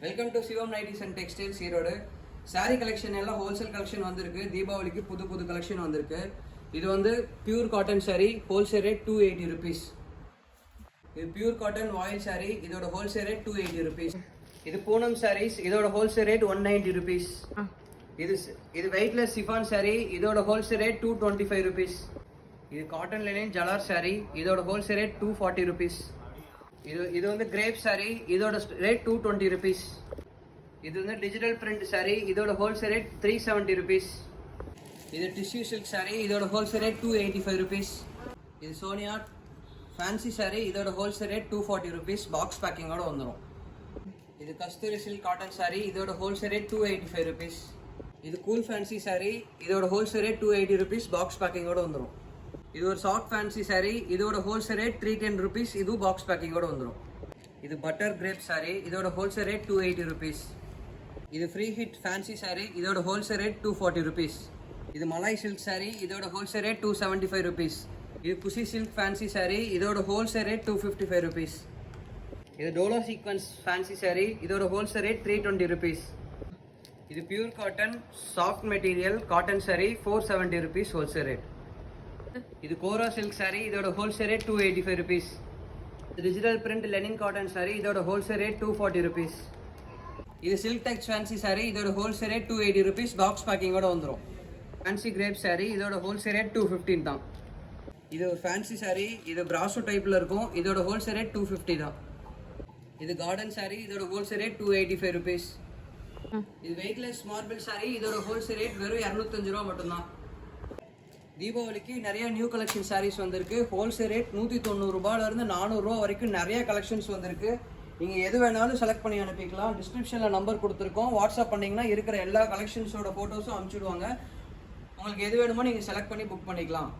Welcome to Sivam nighties and textiles Erode. Sari collection எல்லாம் wholesale collection வந்திருக்கு. தீபாவளிக்கு புது கலெக்ஷன் வந்திருக்கு. இது வந்து pure cotton sari, wholesale rate 280 rupees. இது பியூர் காட்டன் வாயில் சாரீ, இதோட ஹோல்சேல் ரேட் 280 ருபீஸ். இது பூனம் சாரீஸ், இதோட ஹோல்சேல் ரேட் 190 ருபீஸ். இது வெயிட்லெஸ் சிஃபான் சாரீ, இதோட ஹோல்சேல் ரேட் 225 ருபீஸ். இது காட்டன் லினன் ஜலார் சாரீ, இதோட ஹோல்சேல் ரேட் 240 ருபீஸ். இது வந்து கிரேப் சாரீ, இதோட ரேட் 220 ருபீஸ். இது வந்து டிஜிட்டல் பிரிண்ட் சாரீ, இதோட ஹோல்சேல் ரேட் 370 ருபீஸ். இது டிஷ்யூ சில்க் சாரீ, இதோட ஹோல்சேல் ரேட் 285 ருபீஸ். இது சோனியா ஃபேன்சி சாரீ, இதோட ஹோல்சேல் ரேட் 240 ருபீஸ். பாக்ஸ் பேக்கிங்கோட வந்துடும். இது கஸ்தூரி சில்க் காட்டன் சாரீ, இதோட ஹோல்சேல் ரேட் 285 ருபீஸ். இது கூல் ஃபேன்சி சாரீ, இதோட ஹோல்சேல் ரேட் 280 ருபீஸ். பாக்ஸ் பேக்கிங்கோட வந்துடும். இது ஒரு சாஃப்ட் ஃபேன்சி சாரீ, இதோட ஹோல்சேல் ரேட் 310 ருபீஸ். இதுவும் பாக்ஸ் பேக்கிங்கோட வந்துடும். இது பட்டர் கிரேப் சாரீ, இதோட ஹோல்சேல் ரேட் 280 ருபீஸ். இது ஃப்ரீ ஹிட் ஃபேன்சி சாரீ, இதோட ஹோல்சேல் ரேட் 240 ருபீஸ். இது மலாய் சில்க் சாரீ, இதோட ஹோல்சேல் ரேட் 275 ருபீஸ். இது குஷி சில்க் ஃபேன்சி சாரீ, இதோட ஹோல்சேல் ரேட் 255 ருபீஸ். இது டோலோ சீக்வன்ஸ் ஃபேன்சி சாரீ, இதோட ஹோல்சேல் ரேட் 320 ருபீஸ். இது pure cotton soft material cotton sari, 470 rupees wholesale rate. இது கோரா சில்க் சாரீ, இதோட wholesale rate 285 rupees. Digital print linen cotton sari, இதோட wholesale rate 240 rupees. இது silk tex fancy sari, இதோட wholesale rate 280 rupees. Box பேக்கிங்கோட வந்துடும். Fancy grape sari, இதோட wholesale rate 215 தான். இது ஒரு ஃபேன்சி சாரீ, இது பிராசோ டைப்பில் இருக்கும். இதோட ஹோல்சேல் ரேட் 250 தான். இது கார்டன் சாரீ, இதோட ஹோல்சேல் ரேட் 285 ருபீஸ். இது வெயிட்லெஸ் மார்பிள் சாரீ, இதோட ஹோல்சேல் ரேட் வெறும் 205 ரூபா மட்டும்தான். தீபாவளிக்கு நிறைய நியூ கலெக்ஷன் சாரீஸ் வந்திருக்கு. ஹோல்சேல் ரேட் 190 ரூபாயிலிருந்து 400 ரூபா வரைக்கும் நிறைய கலெக்ஷன்ஸ் வந்திருக்கு. நீங்கள் எது வேணாலும் செலக்ட் பண்ணி அனுப்பிக்கலாம். டிஸ்கிரிப்ஷனில் நம்பர் கொடுத்துருக்கோம். வாட்ஸ்அப் பண்ணிங்கன்னா இருக்கிற எல்லா கலெக்ஷன்ஸோட ஃபோட்டோஸும் அனுப்பிச்சிடுவாங்க. உங்களுக்கு எது வேணுமோ நீங்கள் செலக்ட் பண்ணி புக் பண்ணிக்கலாம்.